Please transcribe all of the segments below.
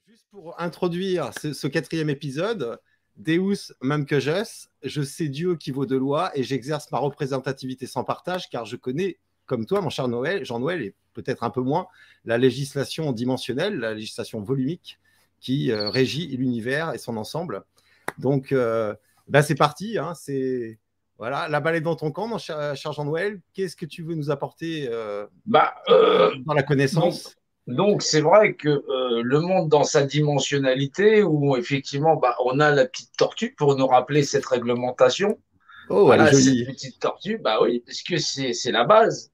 Juste pour introduire ce quatrième épisode, Deus même que je sais Dieu qui vaut de loi et j'exerce ma représentativité sans partage car je connais, comme toi, mon cher Noël, Jean-Noël, et peut-être un peu moins, la législation dimensionnelle, la législation volumique qui régit l'univers et son ensemble. Donc, c'est parti. Hein, voilà, la balle est dans ton camp, mon cher Jean-Noël. Qu'est-ce que tu veux nous apporter dans la connaissance? Donc c'est vrai que le monde dans sa dimensionnalité, où effectivement on a la petite tortue pour nous rappeler cette réglementation. Oh, elle est Voilà, cette jolie. petite tortue, oui, parce que c'est la base.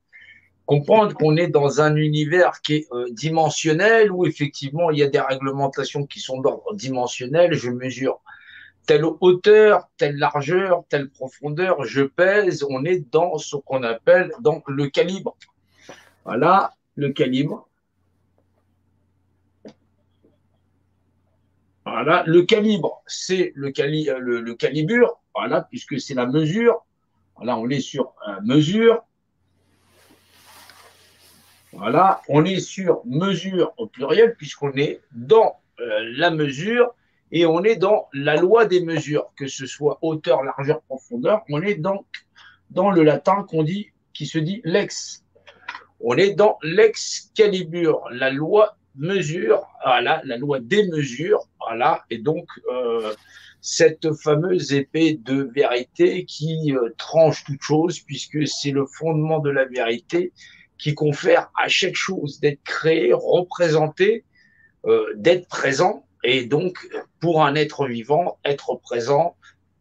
Comprendre qu'on est dans un univers qui est dimensionnel, où effectivement il y a des réglementations qui sont d'ordre dimensionnel. Je mesure telle hauteur, telle largeur, telle profondeur, je pèse. On est dans ce qu'on appelle donc le calibre. Voilà, le calibre. Voilà, le calibre, c'est le calibre, voilà, puisque c'est la mesure. Voilà, on est sur mesure. Voilà, on est sur mesure au pluriel, puisqu'on est dans la mesure et on est dans la loi des mesures, que ce soit hauteur, largeur, profondeur. On est donc dans le latin qui se dit lex. On est dans l'excalibur, la loi mesure, voilà, la loi des mesures, voilà, et donc cette fameuse épée de vérité qui tranche toute chose, puisque c'est le fondement de la vérité qui confère à chaque chose d'être créé, représenté, d'être présent, et donc pour un être vivant, être présent,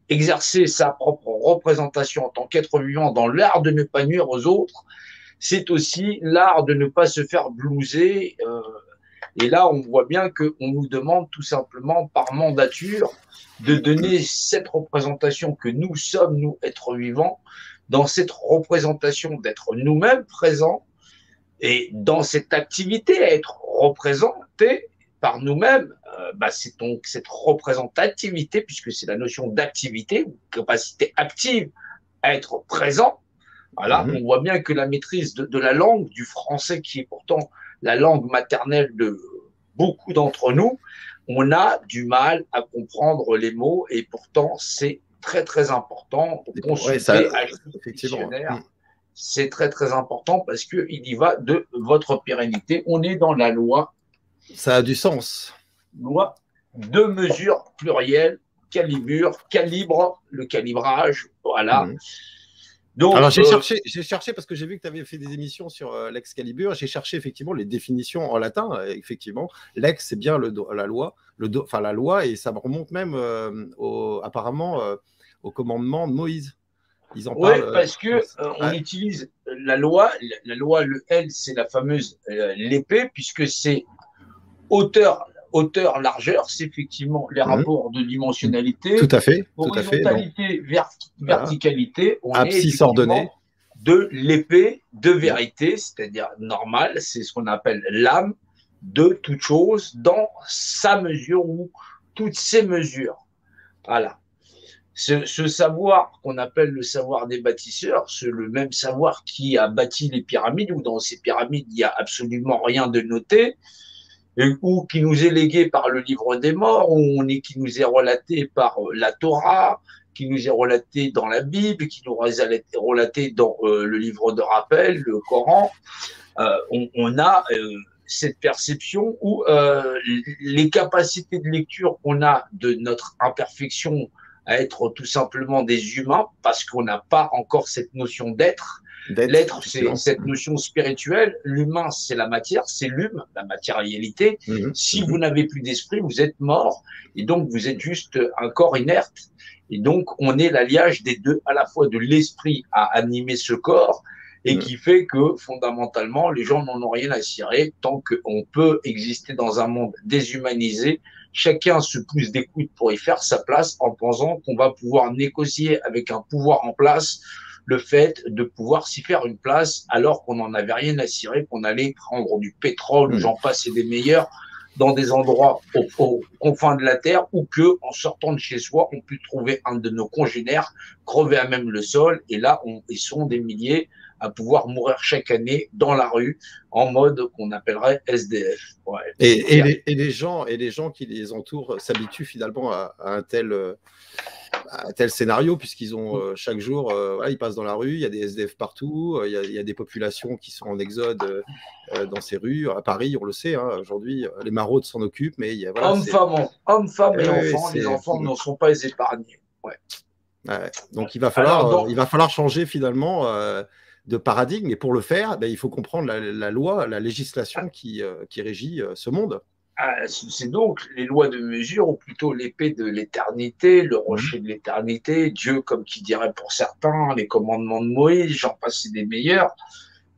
exercer sa propre représentation en tant qu'être vivant dans l'art de ne pas nuire aux autres, c'est aussi l'art de ne pas se faire blouser. Et là, on voit bien qu'on nous demande tout simplement par mandature de donner cette représentation que nous sommes, nous, êtres vivants, dans cette représentation d'être nous-mêmes présents et dans cette activité à être représenté par nous-mêmes. C'est donc cette représentativité, puisque c'est la notion d'activité, ou capacité active à être présent. Voilà, on voit bien que la maîtrise de la langue, du français, qui est pourtant la langue maternelle de beaucoup d'entre nous, on a du mal à comprendre les mots et pourtant c'est très très important pour consulter un dictionnaire. C'est très très important parce qu'il y va de votre pérennité. On est dans la loi. Ça a du sens. Loi de mesure plurielle, calibre, le calibrage, voilà. Donc, alors, j'ai cherché parce que j'ai vu que tu avais fait des émissions sur l'excalibur. J'ai cherché effectivement les définitions en latin. Effectivement, l'ex, c'est bien la loi, la loi, et ça me remonte même apparemment au commandement de Moïse. Ils en parlent. Oui, parce que on utilise la loi, le L, c'est la fameuse l'épée, puisque c'est hauteur, largeur, c'est effectivement les rapports de dimensionnalité. Tout à fait. Horizontalité, verticalité, on abscisse ordonnée de l'épée de vérité, c'est-à-dire normale, c'est ce qu'on appelle l'âme de toute chose dans sa mesure ou toutes ses mesures. Voilà. Ce savoir qu'on appelle le savoir des bâtisseurs, c'est le même savoir qui a bâti les pyramides, où dans ces pyramides, il n'y a absolument rien de noté, ou qui nous est légué par le livre des morts, qui nous est relaté par la Torah, qui nous est relaté dans la Bible, qui nous est relaté dans le livre de rappel, le Coran. On a cette perception où les capacités de lecture qu'on a de notre imperfection à être tout simplement des humains, parce qu'on n'a pas encore cette notion d'être. L'être, c'est cette notion spirituelle. L'humain, c'est la matière, c'est l'hume, la matérialité. Si vous n'avez plus d'esprit, vous êtes mort. Et donc, vous êtes juste un corps inerte. Et donc, on est l'alliage des deux, à la fois de l'esprit à animer ce corps, et qui fait que, fondamentalement, les gens n'en ont rien à cirer tant qu'on peut exister dans un monde déshumanisé. Chacun se pousse des coudes pour y faire sa place en pensant qu'on va pouvoir négocier avec un pouvoir en place le fait de pouvoir s'y faire une place alors qu'on n'en avait rien à cirer, qu'on allait prendre du pétrole, j'en passe et des meilleurs, dans des endroits aux confins de la Terre, ou que, en sortant de chez soi, on peut trouver un de nos congénères crever à même le sol, et là, ils sont des milliers à pouvoir mourir chaque année dans la rue en mode qu'on appellerait SDF. Ouais, et les gens qui les entourent s'habituent finalement à un tel scénario, puisqu'ils ont chaque jour, voilà, ils passent dans la rue, il y a des SDF partout, il y a des populations qui sont en exode dans ces rues. À Paris, on le sait, hein, aujourd'hui, les maraudes s'en occupent, mais voilà, hommes, femmes et ouais, enfants, les enfants ne sont pas épargnés. Ouais. Ouais. Donc il va falloir changer finalement de paradigme, et pour le faire, ben, il faut comprendre la loi, la législation qui régit ce monde. C'est donc les lois de mesure, ou plutôt l'épée de l'éternité, le rocher de l'éternité, Dieu, comme qui dirait pour certains, les commandements de Moïse, j'en passe des meilleurs,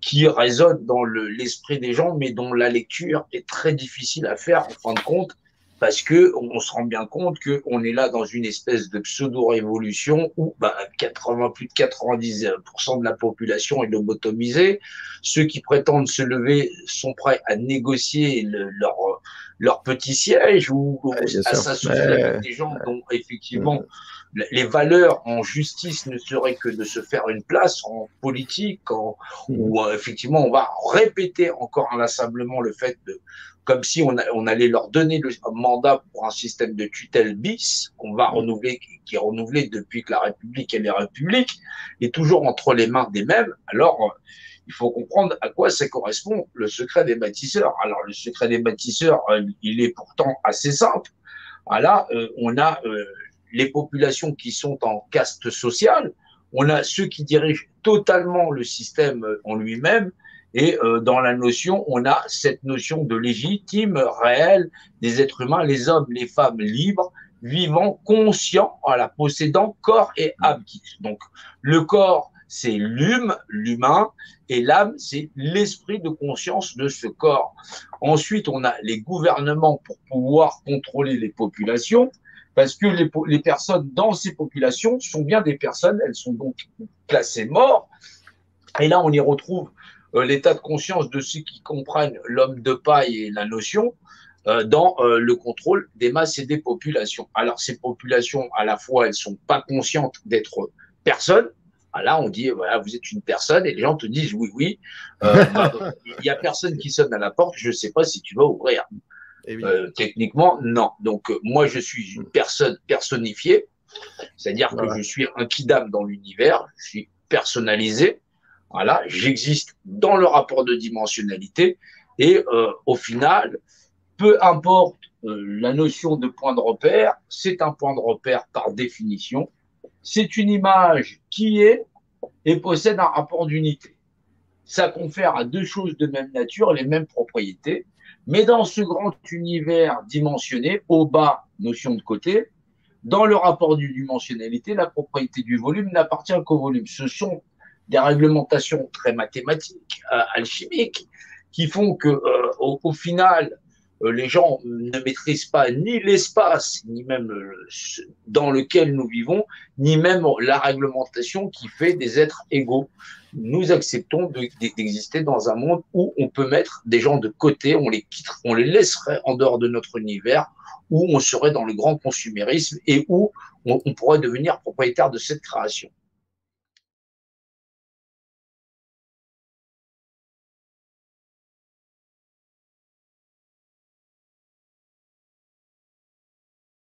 qui résonnent dans l'esprit des gens, mais dont la lecture est très difficile à faire en fin de compte, parce que on se rend bien compte qu'on est là dans une espèce de pseudo-révolution où plus de 90% de la population est lobotomisée. Ceux qui prétendent se lever sont prêts à négocier leur petit siège ou à s'associer avec des gens dont effectivement les valeurs en justice ne seraient que de se faire une place en politique, où effectivement on va répéter encore inlassablement le fait de, comme si on allait leur donner le mandat pour un système de tutelle bis qu'on va renouveler, qui est renouvelé depuis que la République est la République, et toujours entre les mains des mêmes. Alors, il faut comprendre à quoi ça correspond, le secret des bâtisseurs. Alors, le secret des bâtisseurs, il est pourtant assez simple. Voilà, on a les populations qui sont en caste sociale, on a ceux qui dirigent totalement le système en lui-même, et dans la notion, on a cette notion de légitime, réel, des êtres humains, les hommes, les femmes libres, vivants, conscients, voilà, possédant corps et âme. Donc, le corps, c'est l'humain, et l'âme, c'est l'esprit de conscience de ce corps. Ensuite, on a les gouvernements pour pouvoir contrôler les populations, parce que les personnes dans ces populations sont bien des personnes, elles sont donc classées morts, et là, on y retrouve l'état de conscience de ceux qui comprennent l'homme de paille et la notion dans le contrôle des masses et des populations. Alors, ces populations, à la fois, elles sont pas conscientes d'être personnes. Là, on dit, voilà, vous êtes une personne, et les gens te disent, oui, oui, il y a personne qui sonne à la porte, je sais pas si tu vas ouvrir. Techniquement, non. Donc, moi, je suis une personne personnifiée, c'est-à-dire que je suis un kidam dans l'univers, je suis personnalisé. Voilà, j'existe dans le rapport de dimensionnalité, et au final, peu importe la notion de point de repère, c'est un point de repère par définition. C'est une image qui est et possède un rapport d'unité. Ça confère à deux choses de même nature les mêmes propriétés, mais dans ce grand univers dimensionné, au bas, notion de côté, dans le rapport de dimensionnalité, la propriété du volume n'appartient qu'au volume. Ce sont des réglementations très mathématiques, alchimiques, qui font que, au final, les gens ne maîtrisent pas ni l'espace, ni même dans lequel nous vivons, ni même la réglementation qui fait des êtres égaux. Nous acceptons d'exister dans un monde où on peut mettre des gens de côté, on les laisserait en dehors de notre univers, où on serait dans le grand consumérisme et où on pourrait devenir propriétaire de cette création.